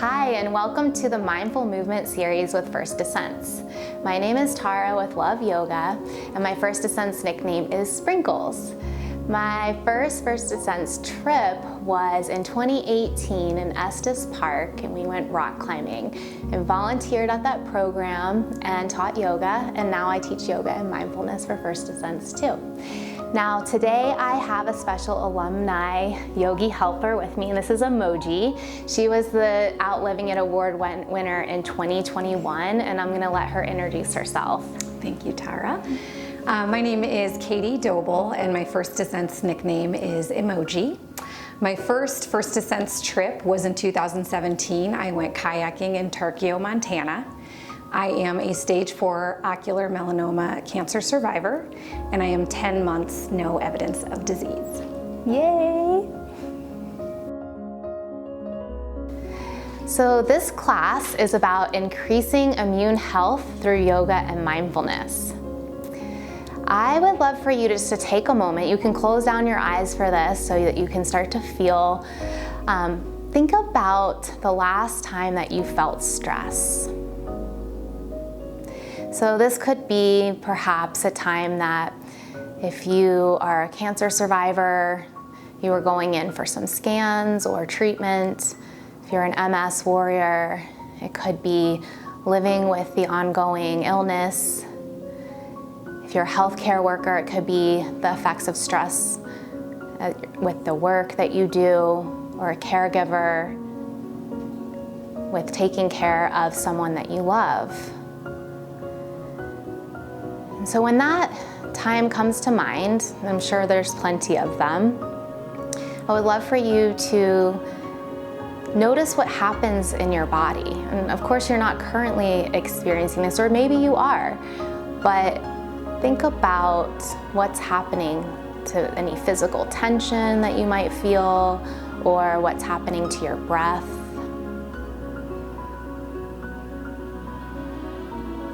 Hi, and welcome to the Mindful Movement series with First Descents. My name is Tara with Love Yoga, and my First Descents nickname is Sprinkles. My first Descents trip was in 2018 in Estes Park, and we went rock climbing and volunteered at that program and taught yoga, and now I teach yoga and mindfulness for First Descents too. Now today I have a special alumni yogi helper with me, and this is Emoji. She was the Outliving It award winner in 2021, and I'm gonna let her introduce herself. Thank you, Tara. My name is Katie Doble, and my First Descents nickname is Emoji. My first Descents trip was in 2017. I went kayaking in Tarkio, Montana. I am a stage 4 ocular melanoma cancer survivor, and I am 10 months, no evidence of disease. Yay! So this class is about increasing immune health through yoga and mindfulness. I would love for you just to take a moment. You can close down your eyes for this so that you can start to feel. Think about the last time that you felt stress. So this could be perhaps a time that if you are a cancer survivor, you were going in for some scans or treatment. If you're an MS warrior, it could be living with the ongoing illness. If you're a healthcare worker, it could be the effects of stress with the work that you do, or a caregiver with taking care of someone that you love. And so when that time comes to mind, I'm sure there's plenty of them, I would love for you to notice what happens in your body. And of course, you're not currently experiencing this, or maybe you are, but think about what's happening to any physical tension that you might feel, or what's happening to your breath.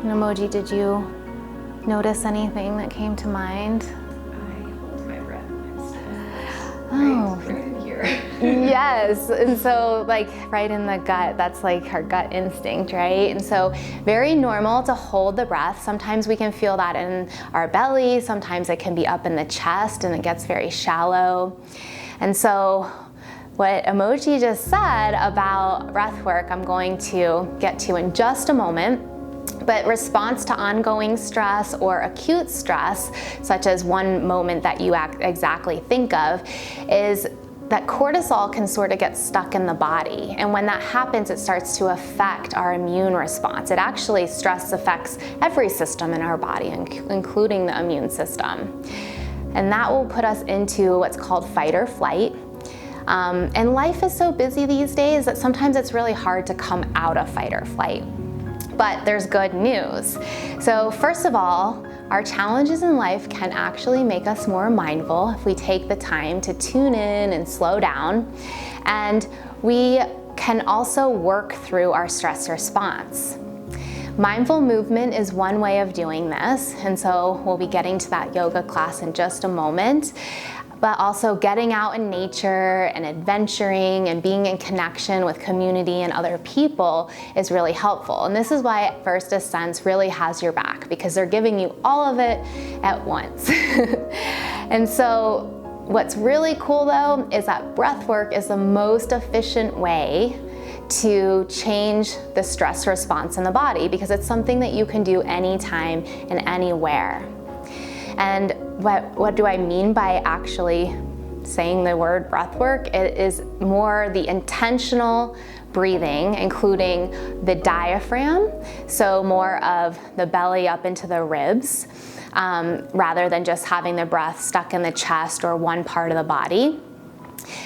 And Emoji, did you notice anything that came to mind? I hold my breath next. Oh, right in here. Yes, and so like right in the gut, that's like our gut instinct, right? And so very normal to hold the breath. Sometimes we can feel that in our belly, sometimes it can be up in the chest and it gets very shallow. And so what Emoji just said about breath work, I'm going to get to in just a moment. But response to ongoing stress or acute stress, such as one moment that you exactly think of, is that cortisol can sort of get stuck in the body. And when that happens, it starts to affect our immune response. It actually, stress affects every system in our body, including the immune system. And that will put us into what's called fight or flight. And life is so busy these days that sometimes it's really hard to come out of fight or flight. But there's good news. So first of all, our challenges in life can actually make us more mindful if we take the time to tune in and slow down. And we can also work through our stress response. Mindful movement is one way of doing this, and so we'll be getting to that yoga class in just a moment. But also getting out in nature and adventuring and being in connection with community and other people is really helpful. And this is why First Descents really has your back, because they're giving you all of it at once. And so what's really cool though is that breath work is the most efficient way to change the stress response in the body, because it's something that you can do anytime and anywhere. And what do I mean by actually saying the word breath work? It is more the intentional breathing, including the diaphragm, so more of the belly up into the ribs, rather than just having the breath stuck in the chest or one part of the body.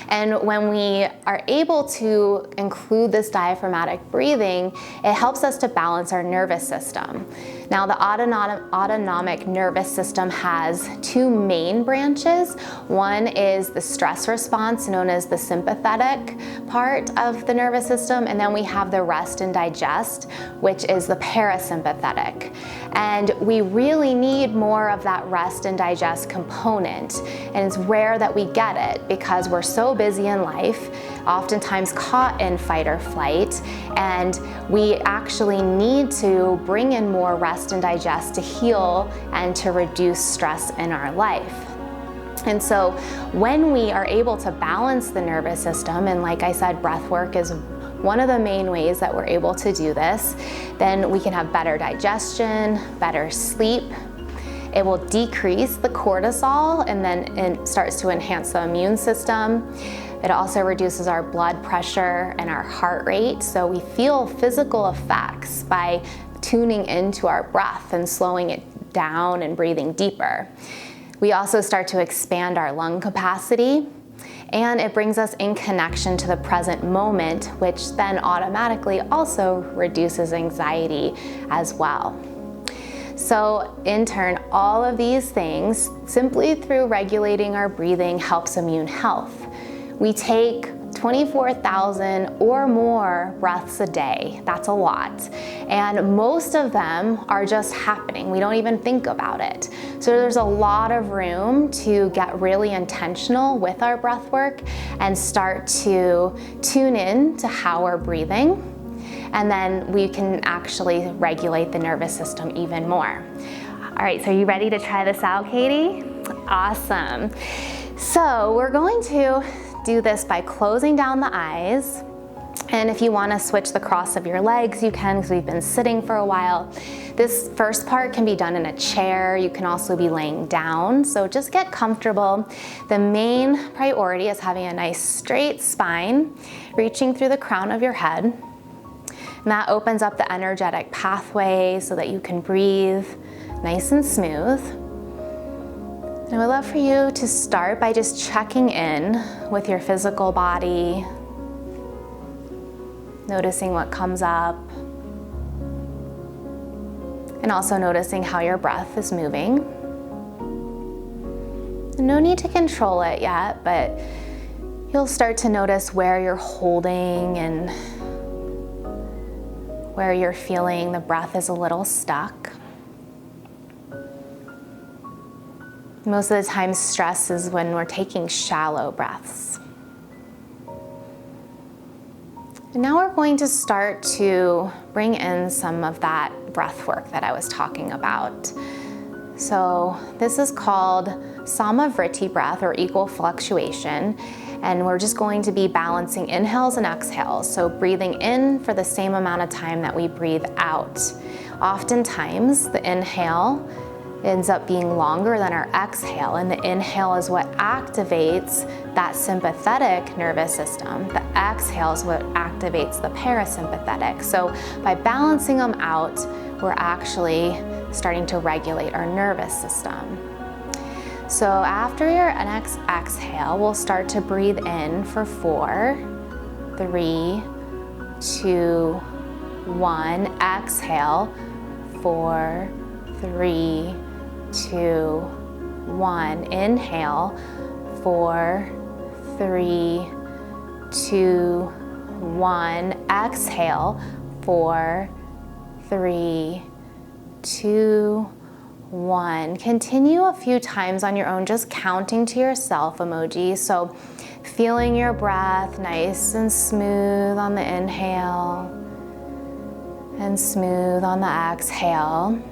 And when we are able to include this diaphragmatic breathing, it helps us to balance our nervous system. Now, the autonomic nervous system has two main branches. One is the stress response, known as the sympathetic part of the nervous system, and then we have the rest and digest, which is the parasympathetic. And we really need more of that rest and digest component, and it's rare that we get it because we're so busy in life, oftentimes caught in fight or flight, and we actually need to bring in more rest and digest to heal and to reduce stress in our life. And so when we are able to balance the nervous system, and like I said, breath work is one of the main ways that we're able to do this, then we can have better digestion, better sleep. It will decrease the cortisol, and then it starts to enhance the immune system. It also reduces our blood pressure and our heart rate, so we feel physical effects by tuning into our breath and slowing it down and breathing deeper. We also start to expand our lung capacity, and it brings us in connection to the present moment, which then automatically also reduces anxiety as well. So in turn, all of these things, simply through regulating our breathing, helps immune health. We take 24,000 or more breaths a day. That's a lot. And most of them are just happening. We don't even think about it. So there's a lot of room to get really intentional with our breath work and start to tune in to how we're breathing. And then we can actually regulate the nervous system even more. All right, so are you ready to try this out, Katie? Awesome. So we're going to do this by closing down the eyes. And if you want to switch the cross of your legs, you can, because we've been sitting for a while. This first part can be done in a chair. You can also be laying down. So just get comfortable. The main priority is having a nice straight spine, reaching through the crown of your head. And that opens up the energetic pathway so that you can breathe nice and smooth. And I would love for you to start by just checking in with your physical body, noticing what comes up, and also noticing how your breath is moving. And no need to control it yet, but you'll start to notice where you're holding and where you're feeling the breath is a little stuck. Most of the time, stress is when we're taking shallow breaths. And now we're going to start to bring in some of that breath work that I was talking about. So this is called Samavritti breath, or equal fluctuation. And we're just going to be balancing inhales and exhales. So breathing in for the same amount of time that we breathe out. Oftentimes, the inhale ends up being longer than our exhale, and the inhale is what activates that sympathetic nervous system. The exhale is what activates the parasympathetic. So by balancing them out, we're actually starting to regulate our nervous system. So after your next exhale, we'll start to breathe in for 4, 3, 2, 1. Exhale, 4, 3, 2, 1. Inhale, 4, 3, 2, 1. Exhale, 4, 3, 2, 1. Continue a few times on your own, just counting to yourself, Emoji. So feeling your breath nice and smooth on the inhale and smooth on the exhale.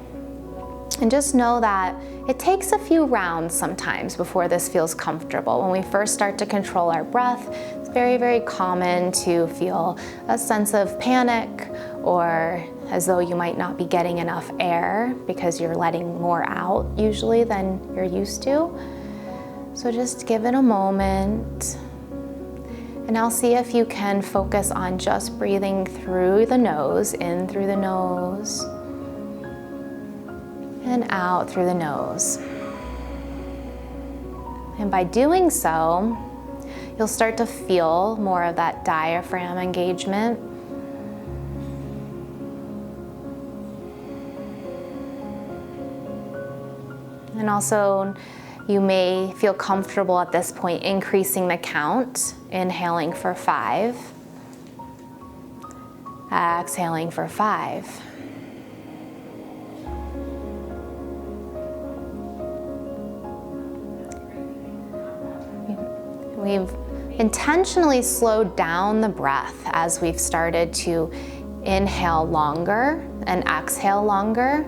And just know that it takes a few rounds sometimes before this feels comfortable. When we first start to control our breath, it's very, very common to feel a sense of panic, or as though you might not be getting enough air because you're letting more out usually than you're used to. So just give it a moment. And now see if you can focus on just breathing through the nose, in through the nose, and out through the nose. And by doing so, you'll start to feel more of that diaphragm engagement. And also, you may feel comfortable at this point increasing the count, inhaling for 5, exhaling for 5. We've intentionally slowed down the breath as we've started to inhale longer and exhale longer.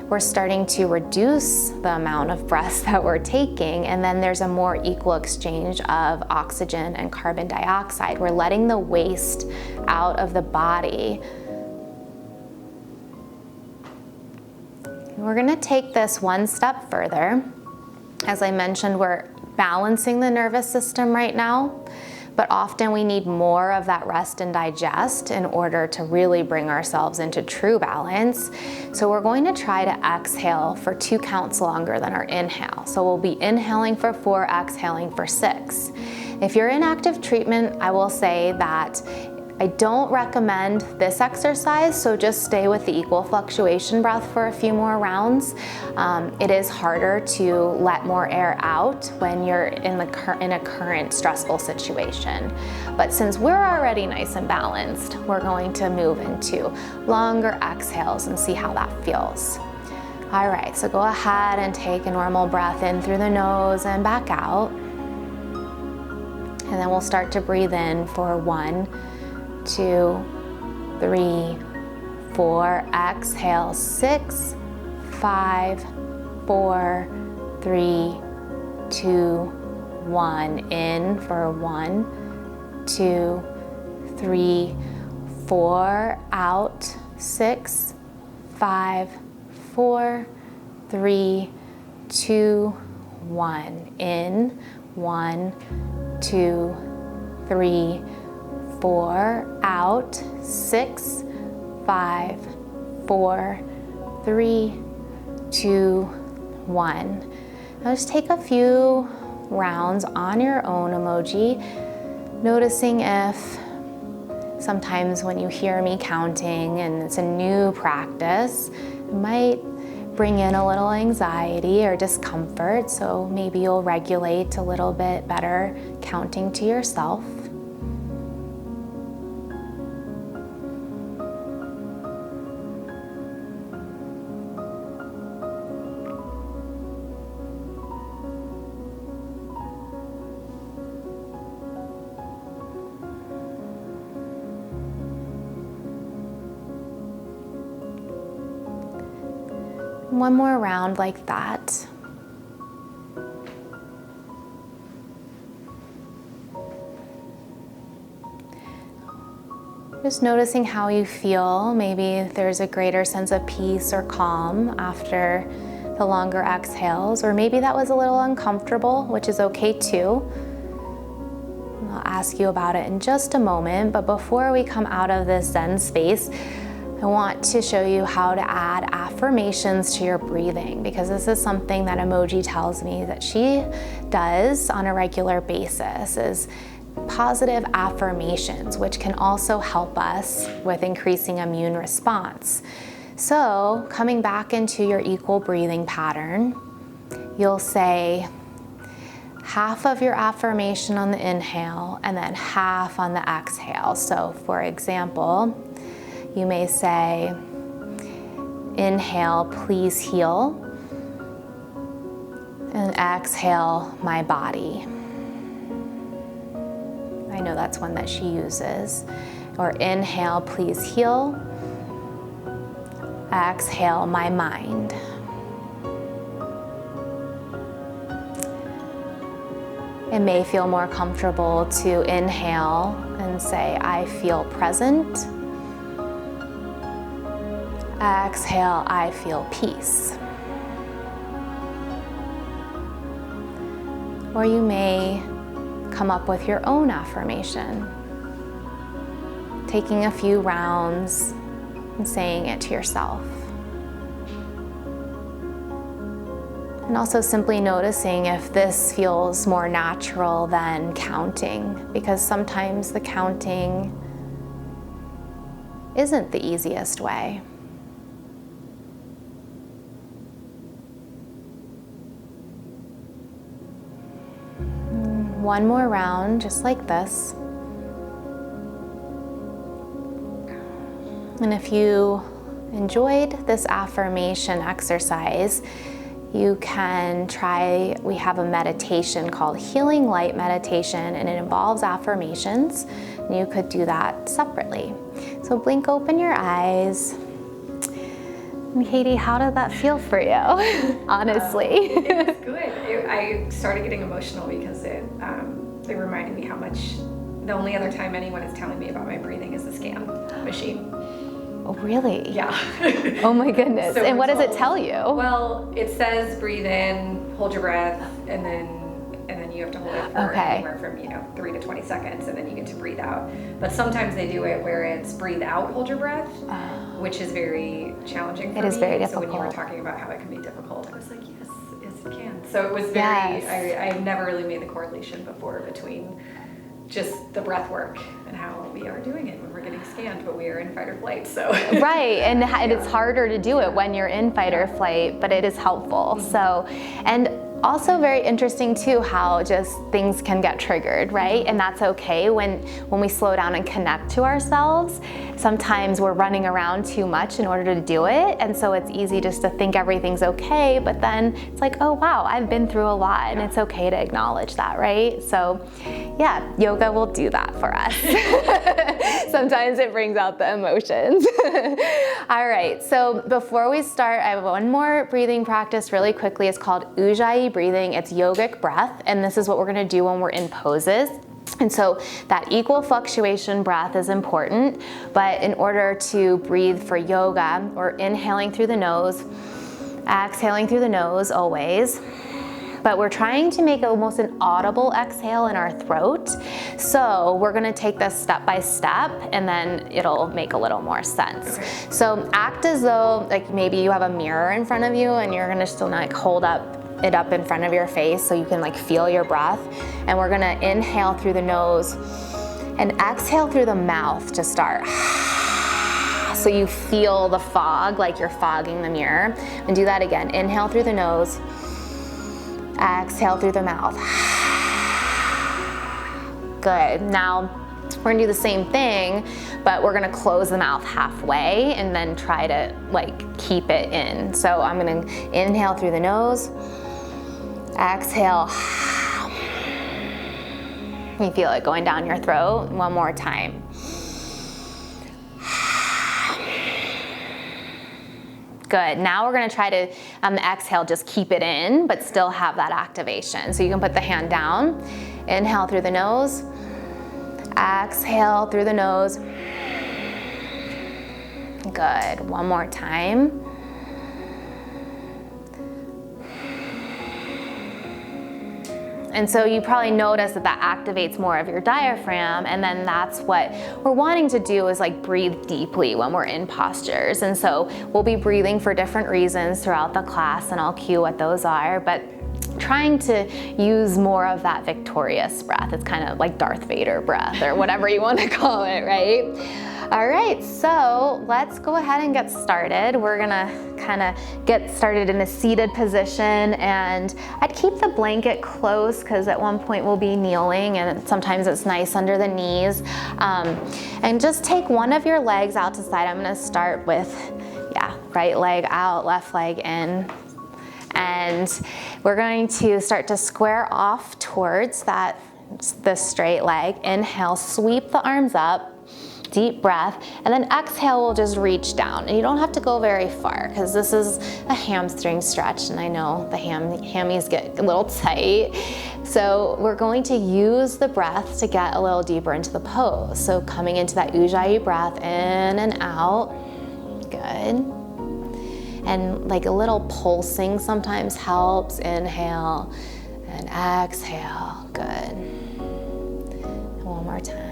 We're starting to reduce the amount of breaths that we're taking, and then there's a more equal exchange of oxygen and carbon dioxide. We're letting the waste out of the body. We're going to take this one step further. As I mentioned, we're balancing the nervous system right now, but often we need more of that rest and digest in order to really bring ourselves into true balance. So we're going to try to exhale for 2 counts longer than our inhale. So we'll be inhaling for 4, exhaling for 6. If you're in active treatment, I will say that I don't recommend this exercise, so just stay with the equal fluctuation breath for a few more rounds. It is harder to let more air out when you're in a current stressful situation. But since we're already nice and balanced, we're going to move into longer exhales and see how that feels. All right, so go ahead and take a normal breath in through the nose and back out. And then we'll start to breathe in for 1, 2, 3, 4, exhale, 6, 5, 4, 3, 2, 1, in for 1, 2, 3, 4, out, 6, 5, 4, 3, 2, 1, in, 1, 2, 3, 4, out, 6, 5, 4, 3, 2, 1. Now just take a few rounds on your own, Emoji, noticing if sometimes when you hear me counting and it's a new practice, it might bring in a little anxiety or discomfort, so maybe you'll regulate a little bit better counting to yourself. One more round like that. Just noticing how you feel. Maybe there's a greater sense of peace or calm after the longer exhales, or maybe that was a little uncomfortable, which is okay too. I'll ask you about it in just a moment, but before we come out of this Zen space, I want to show you how to add affirmations to your breathing, because this is something that Emoji tells me that she does on a regular basis, is positive affirmations, which can also help us with increasing immune response. So coming back into your equal breathing pattern, you'll say half of your affirmation on the inhale and then half on the exhale. So for example, you may say, inhale, please heal, and exhale, my body. I know that's one that she uses. Or inhale, please heal, exhale, my mind. It may feel more comfortable to inhale and say, I feel present. Exhale, I feel peace. Or you may come up with your own affirmation, taking a few rounds and saying it to yourself. And also simply noticing if this feels more natural than counting, because sometimes the counting isn't the easiest way. one more round, just like this. And if you enjoyed this affirmation exercise, you can try, we have a meditation called Healing Light Meditation, and it involves affirmations. And you could do that separately. So blink open your eyes. And Katie, how did that feel for you, honestly? It was good. I started getting emotional because it reminded me how much the only other time anyone is telling me about my breathing is the scan machine. Oh, really? Yeah. Oh my goodness. So and what does it told, tell you? Well, it says breathe in, hold your breath, and then you have to hold it for anywhere from 3 to 20 seconds, and then you get to breathe out. But sometimes they do it where it's breathe out, hold your breath, which is very challenging for me. It is very difficult. So when you were talking about how it can be difficult, I was like, yes, it can. So it was very, I never really made the correlation before between just the breath work and how we are doing it when we're getting scanned, but we are in fight or flight, so. Right, and it's harder to do it when you're in fight or flight, but it is helpful. So, and also very interesting too how just things can get triggered, right? And that's okay when we slow down and connect to ourselves. Sometimes we're running around too much in order to do it, and so it's easy just to think everything's okay, but then it's like, oh wow, I've been through a lot, and it's okay to acknowledge that, right? So yeah, yoga will do that for us. Sometimes it brings out the emotions. All right, so before we start, I have one more breathing practice really quickly. It's called Ujjayi breathing. It's yogic breath, and this is what we're gonna do when we're in poses. And so that equal fluctuation breath is important, but in order to breathe for yoga, we're inhaling through the nose, exhaling through the nose always. But we're trying to make almost an audible exhale in our throat. So we're gonna take this step by step, and then it'll make a little more sense. Okay. So act as though like maybe you have a mirror in front of you, and you're gonna still like hold it up in front of your face so you can like feel your breath. And we're gonna inhale through the nose and exhale through the mouth to start. So you feel the fog, like you're fogging the mirror. And do that again. Inhale through the nose. Exhale through the mouth. Good. Now we're gonna do the same thing, but we're gonna close the mouth halfway and then try to like keep it in. So I'm gonna inhale through the nose, exhale. You feel it going down your throat. One more time. Good. Now we're going to try to exhale, just keep it in, but still have that activation. So you can put the hand down, inhale through the nose, exhale through the nose. Good. One more time. And so you probably notice that activates more of your diaphragm, and then that's what we're wanting to do is like breathe deeply when we're in postures. And so we'll be breathing for different reasons throughout the class, and I'll cue what those are, but trying to use more of that victorious breath. It's kind of like Darth Vader breath or whatever you want to call it, right? All right, so let's go ahead and get started. We're gonna kind of get started in a seated position, and I'd keep the blanket close because at one point we'll be kneeling, and sometimes it's nice under the knees. And just take one of your legs out to side. I'm gonna start with, right leg out, left leg in. And we're going to start to square off towards the straight leg. Inhale, sweep the arms up. Deep breath, and then exhale, we'll just reach down. And you don't have to go very far because this is a hamstring stretch, and I know the hammies get a little tight. So we're going to use the breath to get a little deeper into the pose. So coming into that Ujjayi breath, in and out. Good. And like a little pulsing sometimes helps. Inhale and exhale. Good. And one more time.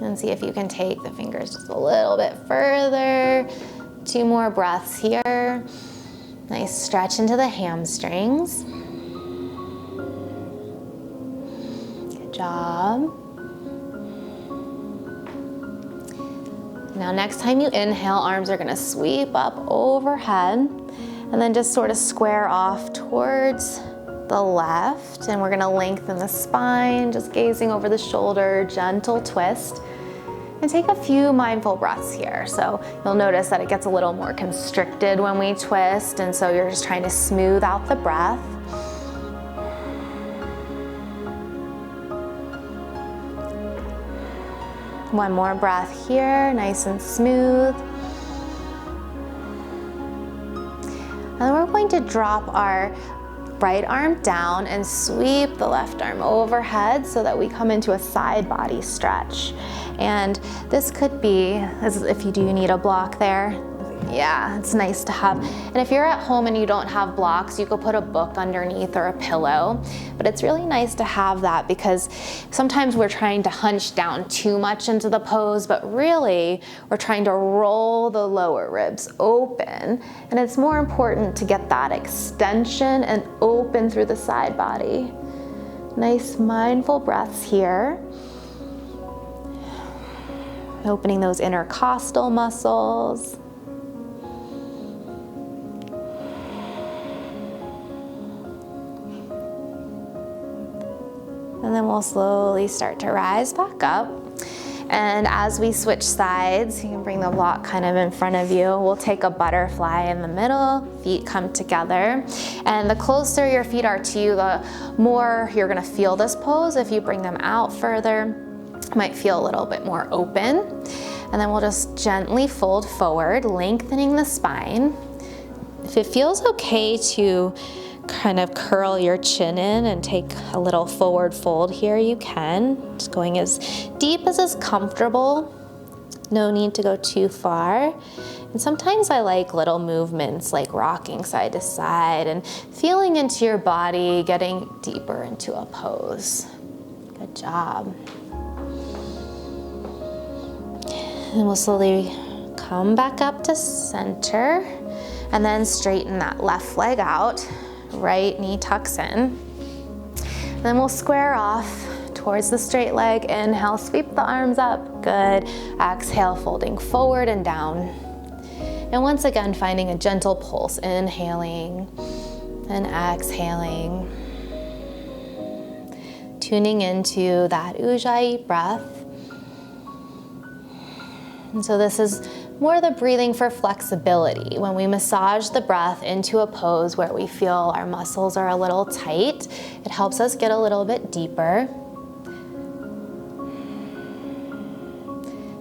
And see if you can take the fingers just a little bit further. 2 more breaths here. Nice stretch into the hamstrings. Good job. Now next time you inhale, arms are gonna sweep up overhead. And then just sort of square off towards the left, and we're gonna lengthen the spine, just gazing over the shoulder, gentle twist. And take a few mindful breaths here. So you'll notice that it gets a little more constricted when we twist, and so you're just trying to smooth out the breath. One more breath here, nice and smooth. And then we're going to drop our right arm down and sweep the left arm overhead so that we come into a side body stretch. And this could be, if you do need a block there, yeah, it's nice to have. And if you're at home and you don't have blocks, you could put a book underneath or a pillow. But it's really nice to have that because sometimes we're trying to hunch down too much into the pose, but really we're trying to roll the lower ribs open. And it's more important to get that extension and open through the side body. Nice mindful breaths here. Opening those intercostal muscles. And then we'll slowly start to rise back up. And as we switch sides, you can bring the block kind of in front of you. We'll take a butterfly in the middle, feet come together. And the closer your feet are to you, the more you're gonna feel this pose. If you bring them out further, you might feel a little bit more open. And then we'll just gently fold forward, lengthening the spine. If it feels okay to kind of curl your chin in and take a little forward fold here, you can. Just going as deep as is comfortable. No need to go too far. And sometimes I like little movements like rocking side to side and feeling into your body, getting deeper into a pose. Good job. And we'll slowly come back up to center and then straighten that left leg out. Right knee tucks in. Then we'll square off towards the straight leg. Inhale, sweep the arms up. Good. Exhale, folding forward and down. And once again, finding a gentle pulse. Inhaling and exhaling. Tuning into that Ujjayi breath. And so this is more the breathing for flexibility. When we massage the breath into a pose where we feel our muscles are a little tight, it helps us get a little bit deeper.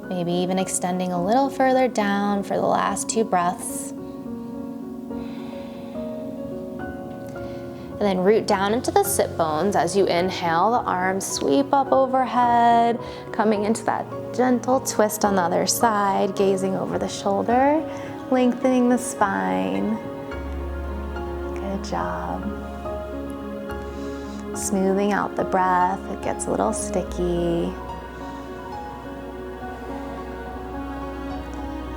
Maybe even extending a little further down for the last two breaths. And then root down into the sit bones as you inhale. The arms sweep up overhead, coming into that gentle twist on the other side, gazing over the shoulder, lengthening the spine. Good job. Smoothing out the breath. It gets a little sticky.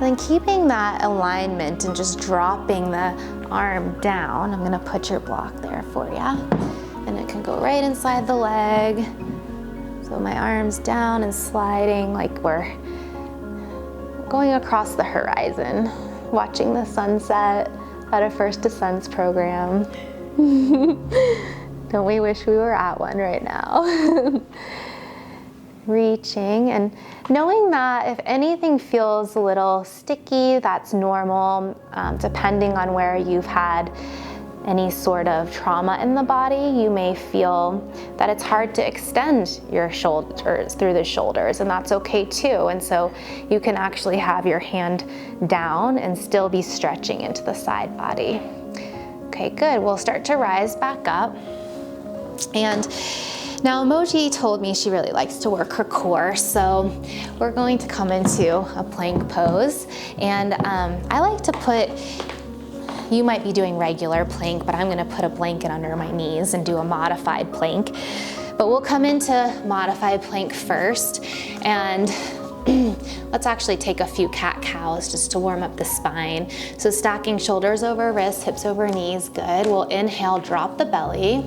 And then keeping that alignment and just dropping the arm down. I'm gonna put your block there for you. And it can go right inside the leg. So my arm's down and sliding like we're going across the horizon, watching the sunset at a First Descents program. Don't we wish we were at one right now? Reaching and knowing that if anything feels a little sticky, that's normal, depending on where you've had any sort of trauma in the body. You may feel that it's hard to extend your shoulders through the shoulders, and that's okay too. And so you can actually have your hand down and still be stretching into the side body. Okay, good. We'll start to rise back up. And now Emoji told me she really likes to work her core, so we're going to come into a plank pose. And I like to put, you might be doing regular plank, but I'm gonna put a blanket under my knees and do a modified plank. But we'll come into modified plank first, and let's actually take a few cat-cows just to warm up the spine. So stacking shoulders over wrists, hips over knees, good. We'll inhale, drop the belly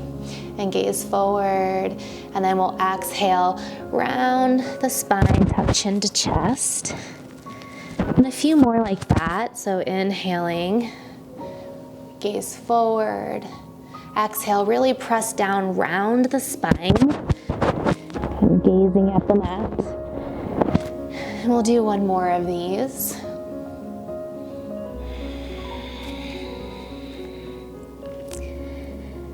and gaze forward. And then we'll exhale, round the spine, tuck chin to chest. And a few more like that. So inhaling, gaze forward. Exhale, really press down, round the spine, and gazing at the mat. And we'll do one more of these.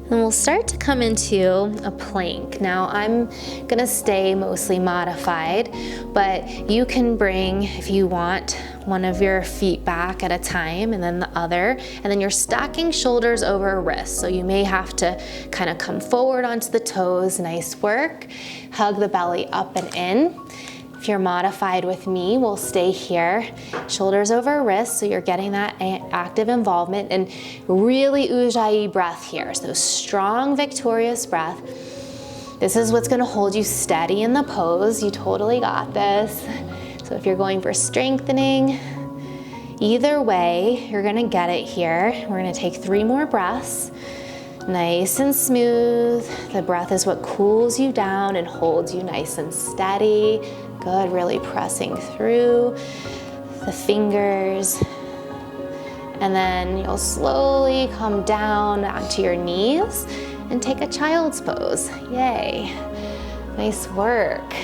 And we'll start to come into a plank. Now I'm gonna stay mostly modified, but you can bring, if you want, one of your feet back at a time and then the other, and then you're stacking shoulders over wrists. So you may have to kind of come forward onto the toes, nice work. Hug the belly up and in. If you're modified with me, we'll stay here, shoulders over wrists, so you're getting that active involvement, and really ujjayi breath here. So strong, victorious breath. This is what's gonna hold you steady in the pose. You totally got this. So if you're going for strengthening, either way, you're gonna get it here. We're gonna take 3 more breaths. Nice and smooth. The breath is what cools you down and holds you nice and steady. Good, really pressing through the fingers. And then you'll slowly come down onto your knees and take a child's pose. Yay, nice work.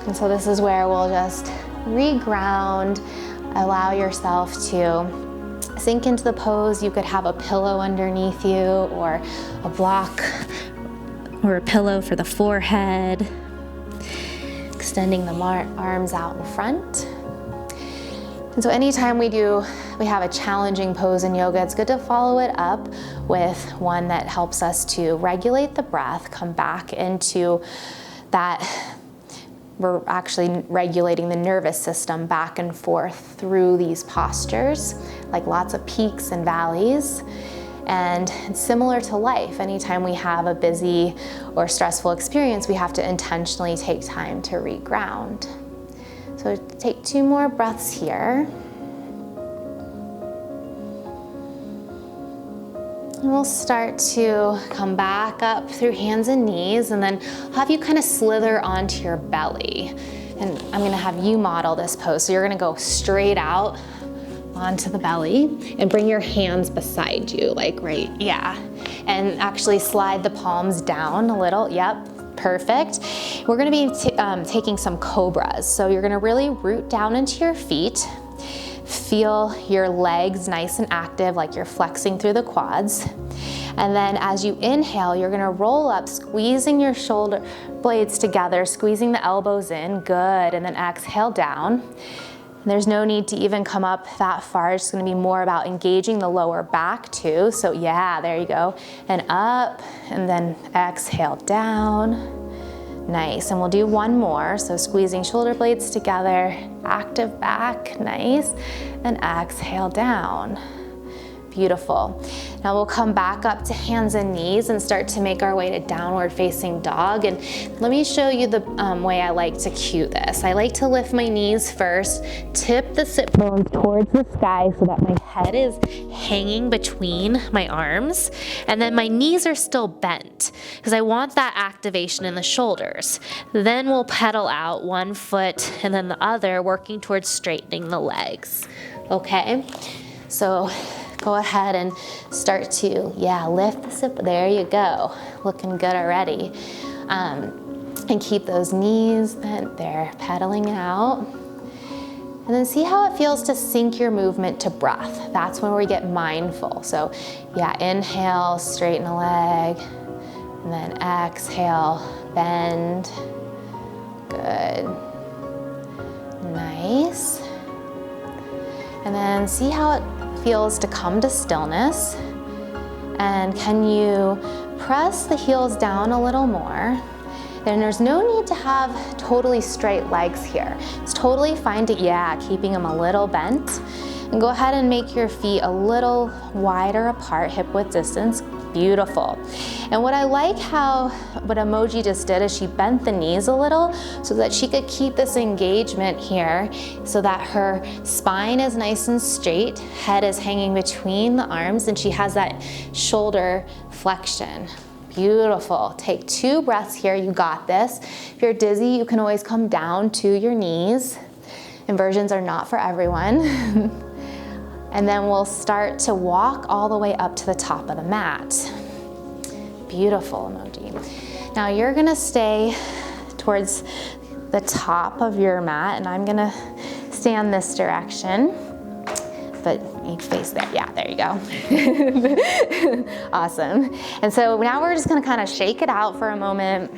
And so this is where we'll just reground, allow yourself to sink into the pose. You could have a pillow underneath you or a block or a pillow for the forehead. Extending the arms out in front. And so anytime we have a challenging pose in yoga, it's good to follow it up with one that helps us to regulate the breath, come back into that. We're actually regulating the nervous system back and forth through these postures, like lots of peaks and valleys. And it's similar to life. Anytime we have a busy or stressful experience, we have to intentionally take time to reground. So take 2 more breaths here. And we'll start to come back up through hands and knees, and then have you kind of slither onto your belly. And I'm gonna have you model this pose. So you're gonna go straight out onto the belly and bring your hands beside you, like yeah. And actually slide the palms down a little, yep, perfect. We're gonna be taking some cobras. So you're gonna really root down into your feet, feel your legs nice and active, like you're flexing through the quads. And then as you inhale, you're gonna roll up, squeezing your shoulder blades together, squeezing the elbows in, good, and then exhale down. There's no need to even come up that far. It's gonna be more about engaging the lower back too. So yeah, there you go. And up, and then exhale down. Nice, and we'll do one more. So squeezing shoulder blades together, active back, nice. And exhale down. Beautiful. Now we'll come back up to hands and knees and start to make our way to downward facing dog. And let me show you the way I like to cue this. I like to lift my knees first, tip the sit bones towards the sky so that my head is hanging between my arms, and then my knees are still bent because I want that activation in the shoulders. Then we'll pedal out one foot and then the other, working towards straightening the legs. Okay, so go ahead and start to, lift the sit. There you go. Looking good already. And keep those knees bent there, pedaling out. And then see how it feels to sync your movement to breath. That's when we get mindful. So inhale, straighten a leg. And then exhale, bend. Good. Nice. And then see how it feels to come to stillness. And can you press the heels down a little more? Then there's no need to have totally straight legs here. It's totally fine to, keeping them a little bent. And go ahead and make your feet a little wider apart, hip width distance. Beautiful. And what I like what Emoji just did is she bent the knees a little so that she could keep this engagement here so that her spine is nice and straight, head is hanging between the arms, and she has that shoulder flexion. Beautiful. Take 2 breaths here, you got this. If you're dizzy, you can always come down to your knees. Inversions are not for everyone. And then we'll start to walk all the way up to the top of the mat. Beautiful, Emoji. Now you're gonna stay towards the top of your mat, and I'm gonna stand this direction, but you face there. Yeah, there you go. Awesome. And so now we're just gonna kind of shake it out for a moment.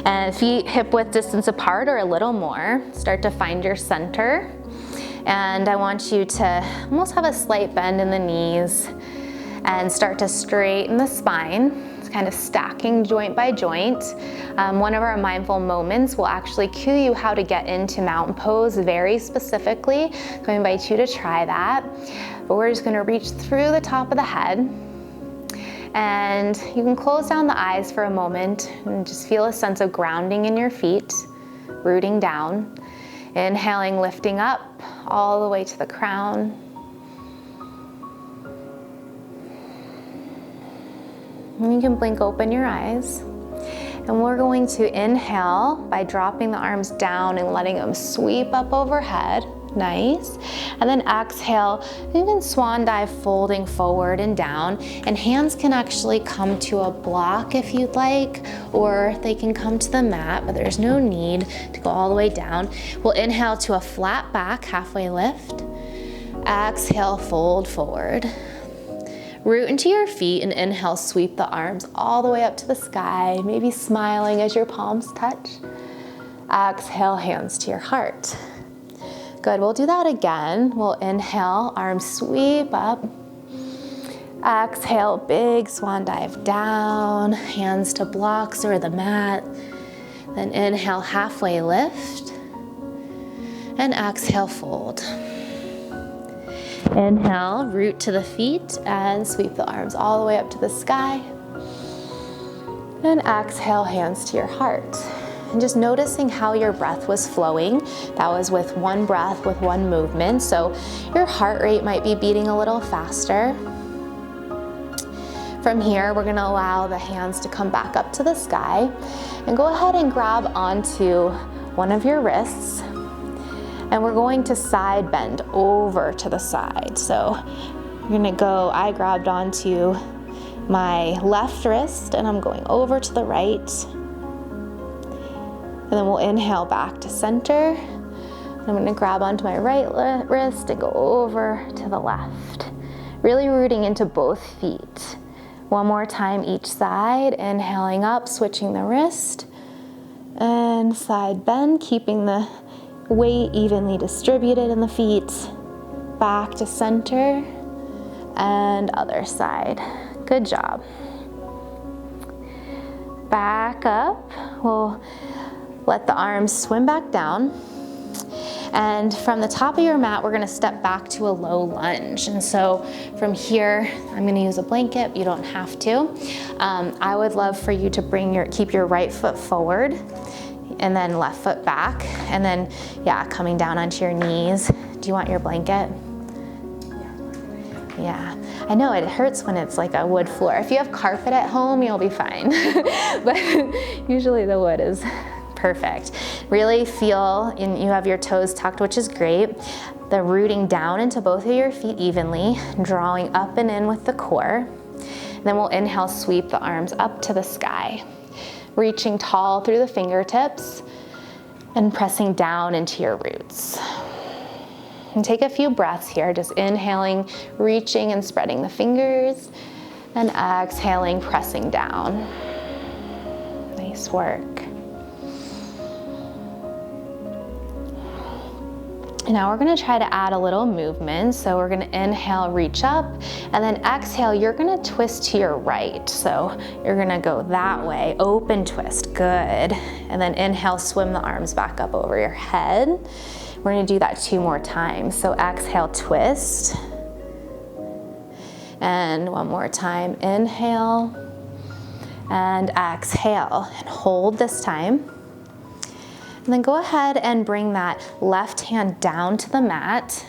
And feet hip width distance apart or a little more. Start to find your center. And I want you to almost have a slight bend in the knees and start to straighten the spine. It's kind of stacking joint by joint. One of our mindful moments will actually cue you how to get into mountain pose very specifically. So I invite you to try that. But we're just gonna reach through the top of the head. And you can close down the eyes for a moment and just feel a sense of grounding in your feet, rooting down. Inhaling, lifting up all the way to the crown. And you can blink open your eyes. And we're going to inhale by dropping the arms down and letting them sweep up overhead. Nice. And then exhale, you can swan dive, folding forward and down. And hands can actually come to a block if you'd like, or they can come to the mat, but there's no need to go all the way down. We'll inhale to a flat back, halfway lift. Exhale, fold forward. Root into your feet and inhale, sweep the arms all the way up to the sky, maybe smiling as your palms touch. Exhale, hands to your heart. Good, we'll do that again. We'll inhale, arms sweep up. Exhale, big swan dive down, hands to blocks or the mat. Then inhale, halfway lift. And exhale, fold. Inhale, root to the feet and sweep the arms all the way up to the sky. And exhale, hands to your heart. And just noticing how your breath was flowing. That was with one breath, with one movement. So your heart rate might be beating a little faster. From here, we're gonna allow the hands to come back up to the sky. And go ahead and grab onto one of your wrists. And we're going to side bend over to the side. So you're gonna go, I grabbed onto my left wrist and I'm going over to the right. And then we'll inhale back to center. And I'm gonna grab onto my right wrist and go over to the left. Really rooting into both feet. One more time each side, inhaling up, switching the wrist. And side bend, keeping the weight evenly distributed in the feet. Back to center and other side. Good job. Back up. We'll let the arms swim back down. And from the top of your mat, we're gonna step back to a low lunge. And so from here, I'm gonna use a blanket, you don't have to. I would love for you to keep your right foot forward and then left foot back. And then, yeah, coming down onto your knees. Do you want your blanket? Yeah, I know it hurts when it's like a wood floor. If you have carpet at home, you'll be fine. But usually the wood is perfect. Really feel, and you have your toes tucked, which is great. The rooting down into both of your feet evenly, drawing up and in with the core. And then we'll inhale, sweep the arms up to the sky. Reaching tall through the fingertips and pressing down into your roots. And take a few breaths here, just inhaling, reaching and spreading the fingers, and exhaling, pressing down. Nice work. And now we're gonna try to add a little movement. So we're gonna inhale, reach up, and then exhale, you're gonna twist to your right. So you're gonna go that way, open twist, good. And then inhale, swim the arms back up over your head. We're gonna do that 2 more times. So exhale, twist. And one more time, inhale, and exhale, and hold this time. And then go ahead and bring that left hand down to the mat.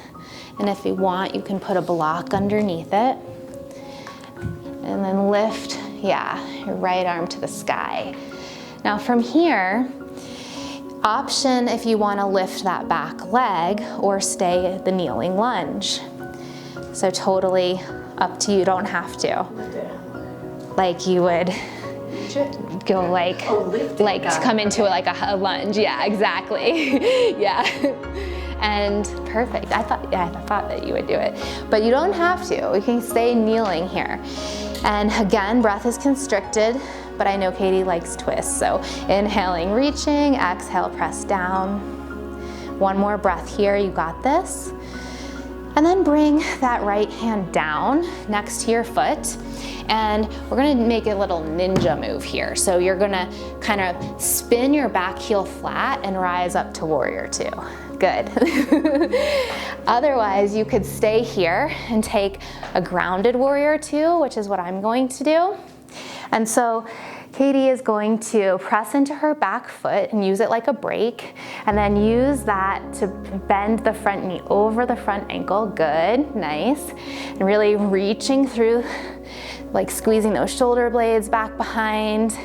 And if you want, you can put a block underneath it. And then lift, yeah, your right arm to the sky. Now from here, Option if you want to lift that back leg or stay the kneeling lunge. So totally up to you, don't have to. Like you would go like to come into like a lunge. Yeah, exactly. Yeah. And perfect. I thought that you would do it, but you don't have to. We can stay kneeling here. And again, breath is constricted, but I know Katie likes twists. So inhaling, reaching, exhale, press down. One more breath here, you got this. And then bring that right hand down next to your foot. And we're gonna make a little ninja move here. So you're gonna kind of spin your back heel flat and rise up to warrior two. Good. Otherwise, you could stay here and take a grounded warrior two, which is what I'm going to do. And so Katie is going to press into her back foot and use it like a brake, and then use that to bend the front knee over the front ankle. Good, nice. And really reaching through, like squeezing those shoulder blades back behind.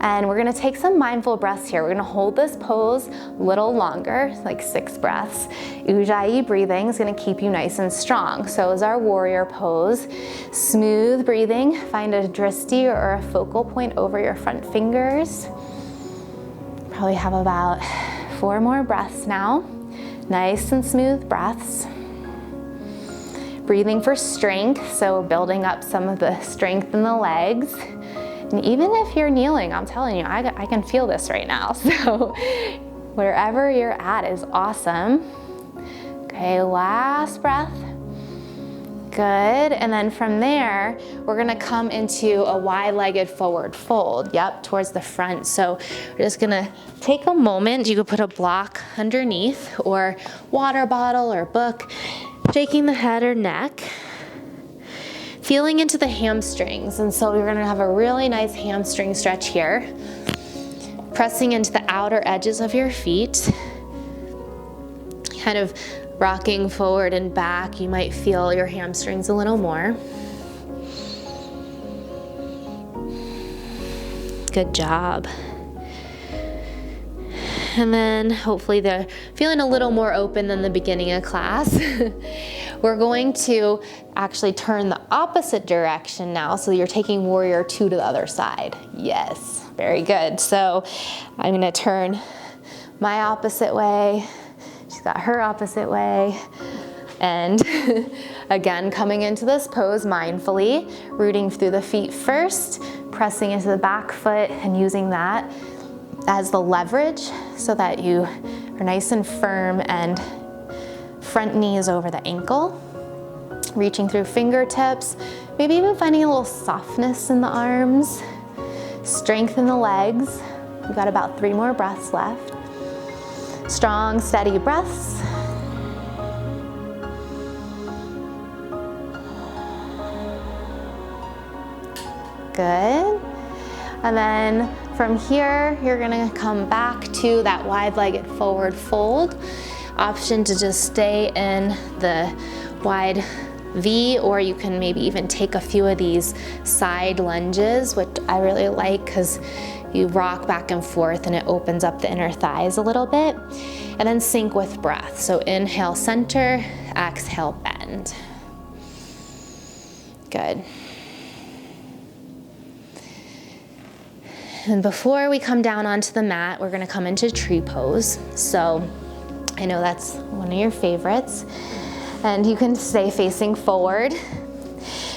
And we're gonna take some mindful breaths here. We're gonna hold this pose a little longer, like 6 breaths. Ujjayi breathing is gonna keep you nice and strong. So is our warrior pose. Smooth breathing, find a drishti or a focal point over your front fingers. Probably have about 4 more breaths now. Nice and smooth breaths. Breathing for strength, so building up some of the strength in the legs. And even if you're kneeling, I'm telling you, I can feel this right now. So wherever you're at is awesome. Okay, last breath. Good, and then from there, we're gonna come into a wide-legged forward fold. Yep, towards the front. So we're just gonna take a moment. You could put a block underneath or water bottle or book, shaking the head or neck. Feeling into the hamstrings, and so you're gonna have a really nice hamstring stretch here. Pressing into the outer edges of your feet. Kind of rocking forward and back. You might feel your hamstrings a little more. Good job. And then hopefully they're feeling a little more open than the beginning of class. We're going to actually turn the opposite direction now. So you're taking warrior two to the other side. Yes, very good. So I'm gonna turn my opposite way. She's got her opposite way. And again, coming into this pose mindfully, rooting through the feet first, pressing into the back foot and using that as the leverage so that you are nice and firm and front knee is over the ankle. Reaching through fingertips, maybe even finding a little softness in the arms, strength in the legs. We've got about 3 more breaths left. Strong, steady breaths. Good. And then from here, you're gonna come back to that wide-legged forward fold. Option to just stay in the wide V, or you can maybe even take a few of these side lunges, which I really like because you rock back and forth and it opens up the inner thighs a little bit. And then sync with breath. So inhale, center, exhale, bend. Good. And before we come down onto the mat, we're gonna come into tree pose. So I know that's one of your favorites. And you can stay facing forward.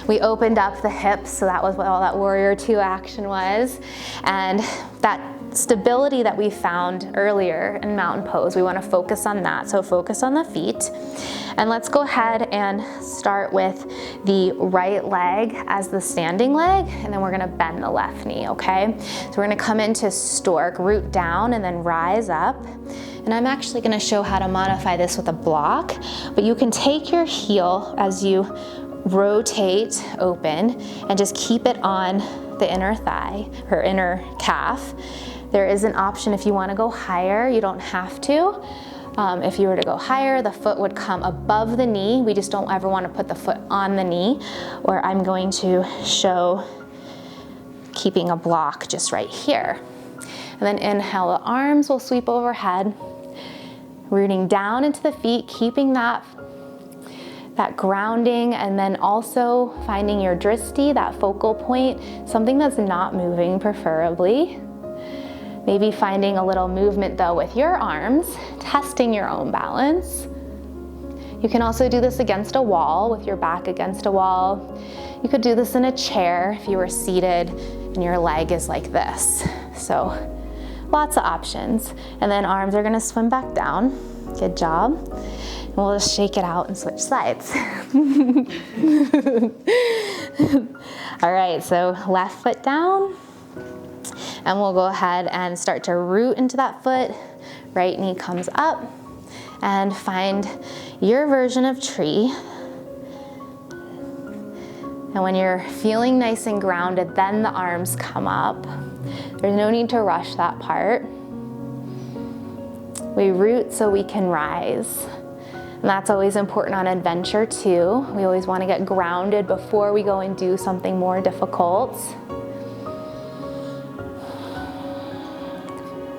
We opened up the hips, so that was what all that warrior two action was. And that stability that we found earlier in mountain pose, we wanna focus on that. So focus on the feet. And let's go ahead and start with the right leg as the standing leg, and then we're gonna bend the left knee, okay? So we're gonna come into stork, root down, and then rise up. And I'm actually gonna show how to modify this with a block, but you can take your heel as you rotate open and just keep it on the inner thigh or inner calf. There is an option if you wanna go higher, you don't have to. If you were to go higher, the foot would come above the knee. We just don't ever want to put the foot on the knee, or I'm going to show keeping a block just right here. And then inhale, the arms will sweep overhead, rooting down into the feet, keeping that grounding, and then also finding your drishti, that focal point, something that's not moving preferably. Maybe finding a little movement though with your arms, testing your own balance. You can also do this against a wall, with your back against a wall. You could do this in a chair if you were seated and your leg is like this. So lots of options. And then arms are gonna swim back down. Good job. And we'll just shake it out and switch sides. All right, so left foot down. And we'll go ahead and start to root into that foot. Right knee comes up, and find your version of tree. And when you're feeling nice and grounded, then the arms come up. There's no need to rush that part. We root so we can rise. And that's always important on adventure too. We always want to get grounded before we go and do something more difficult.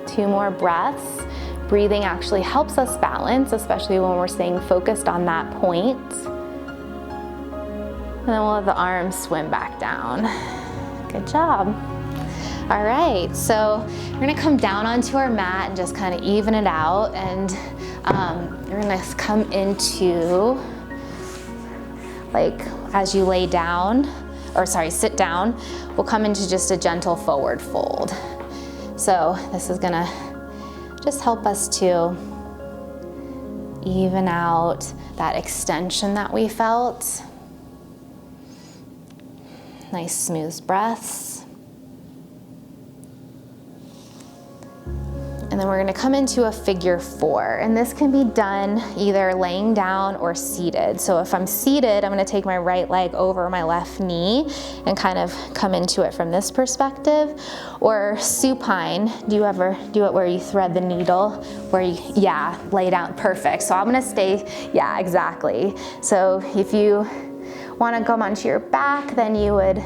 2 more breaths. Breathing actually helps us balance, especially when we're staying focused on that point. And then we'll have the arms swim back down. Good job. All right, so we're gonna come down onto our mat and just kind of even it out. And we're gonna come into, like, as you lay down, or sorry, sit down, we'll come into just a gentle forward fold. So this is gonna just help us to even out that extension that we felt. Nice smooth breaths. And then we're gonna come into a figure 4. And this can be done either laying down or seated. So if I'm seated, I'm gonna take my right leg over my left knee and kind of come into it from this perspective. Or supine, do you ever do it where you thread the needle? Where you, yeah, lay down, perfect. So I'm gonna stay, yeah, exactly. So if you wanna come onto your back, then you would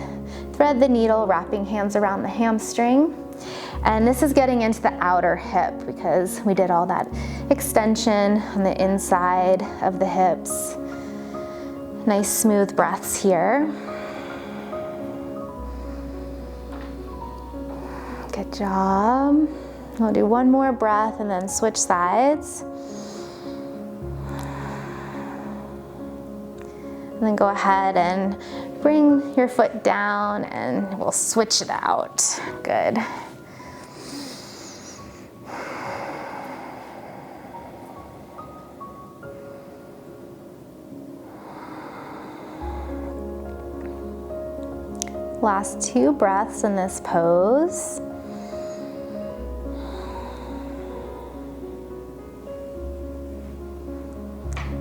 thread the needle, wrapping hands around the hamstring. And this is getting into the outer hip because we did all that extension on the inside of the hips. Nice smooth breaths here. Good job. We'll do 1 more breath and then switch sides. And then go ahead and bring your foot down and we'll switch it out. Good. Last 2 breaths in this pose.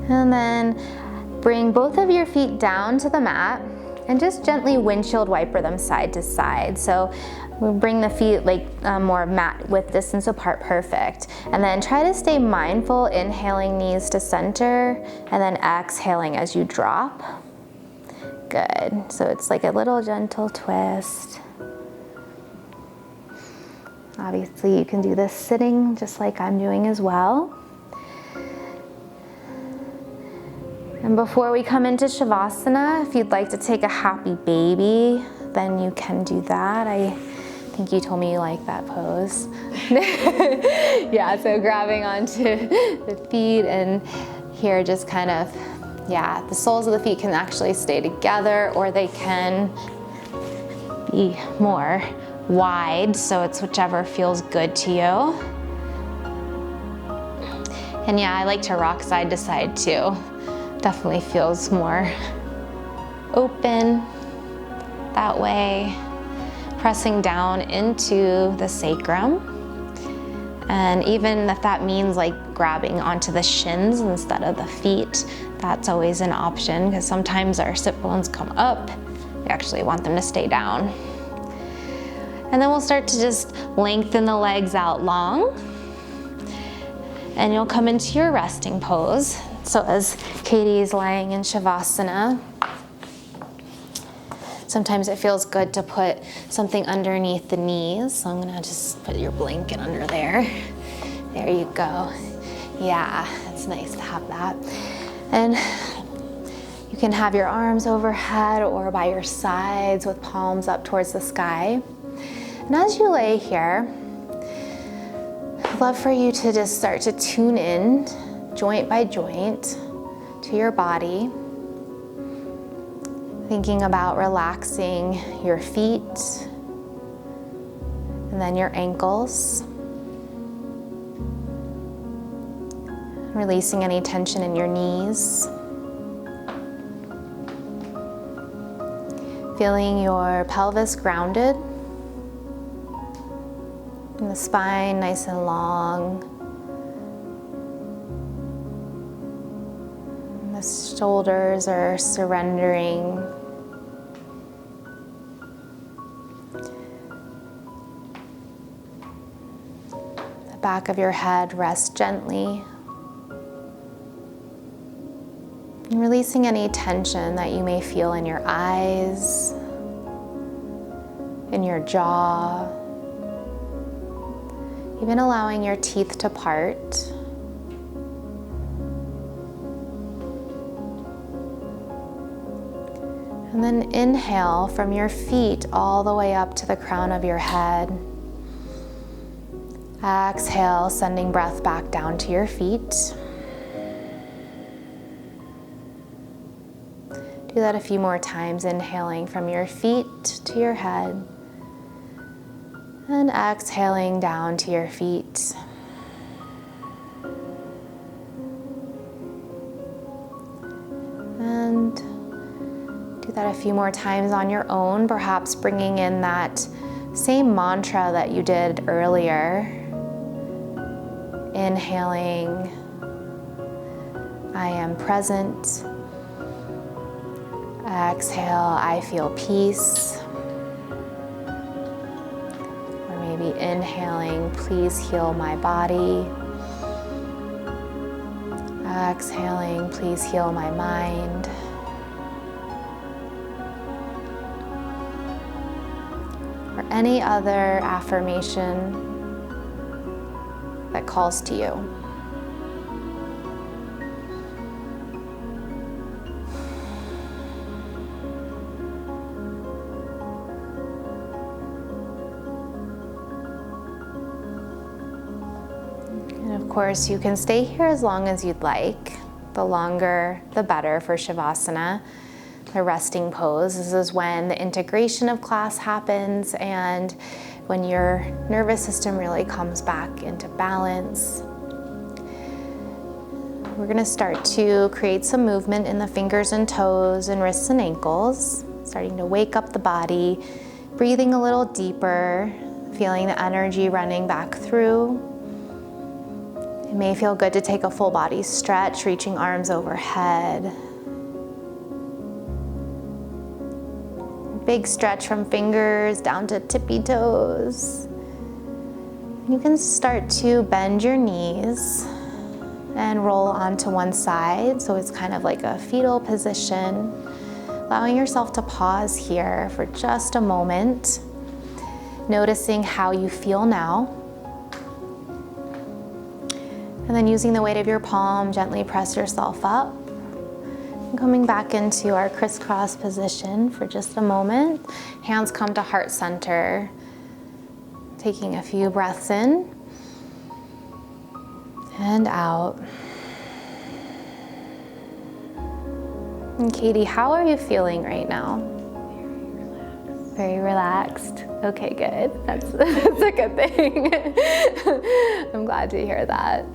And then bring both of your feet down to the mat and just gently windshield wiper them side to side. So we'll bring the feet like more mat width distance apart, perfect. And then try to stay mindful, inhaling knees to center and then exhaling as you drop. Good, so it's like a little gentle twist. Obviously you can do this sitting just like I'm doing as well. And before we come into Shavasana, if you'd like to take a happy baby, then you can do that. I think you told me you like that pose. Yeah, so grabbing onto the feet and here just kind of, yeah, the soles of the feet can actually stay together or they can be more wide, so it's whichever feels good to you. And yeah, I like to rock side to side too. Definitely feels more open that way. Pressing down into the sacrum. And even if that means like grabbing onto the shins instead of the feet, that's always an option because sometimes our sit bones come up. We actually want them to stay down. And then we'll start to just lengthen the legs out long. And you'll come into your resting pose. So as Katie is lying in Shavasana, Sometimes it feels good to put something underneath the knees. So I'm gonna just put your blanket under there. There you go. Yeah, it's nice to have that. And you can have your arms overhead or by your sides with palms up towards the sky. And as you lay here, I'd love for you to just start to tune in, joint by joint, to your body. Thinking about relaxing your feet and then your ankles. Releasing any tension in your knees. Feeling your pelvis grounded. And the spine nice and long. And the shoulders are surrendering. The back of your head rests gently. And releasing any tension that you may feel in your eyes, in your jaw, even allowing your teeth to part. And then inhale from your feet all the way up to the crown of your head. Exhale, sending breath back down to your feet. Do that a few more times, inhaling from your feet to your head. And exhaling down to your feet. And do that a few more times on your own, perhaps bringing in that same mantra that you did earlier. Inhaling, I am present. Exhale, I feel peace. Maybe inhaling, please heal my body. Exhaling, please heal my mind. Or any other affirmation that calls to you. Of course, you can stay here as long as you'd like. The longer, the better for Shavasana, the resting pose. This is when the integration of class happens and when your nervous system really comes back into balance. We're going to start to create some movement in the fingers and toes and wrists and ankles, starting to wake up the body, breathing a little deeper, feeling the energy running back through. It may feel good to take a full body stretch, reaching arms overhead. Big stretch from fingers down to tippy toes. You can start to bend your knees and roll onto one side, so it's kind of like a fetal position. Allowing yourself to pause here for just a moment, noticing how you feel now. And then using the weight of your palm, gently press yourself up. And coming back into our crisscross position for just a moment. Hands come to heart center. Taking a few breaths in and out. And Katie, how are you feeling right now? Very relaxed. Okay, good. That's a good thing. I'm glad to hear that.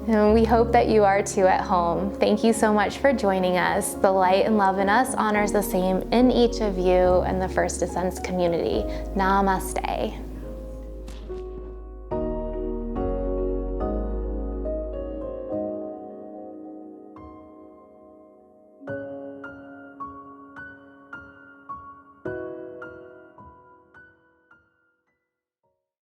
And we hope that you are too at home. Thank you so much for joining us. The light and love in us honors the same in each of you and the First Ascents community. Namaste.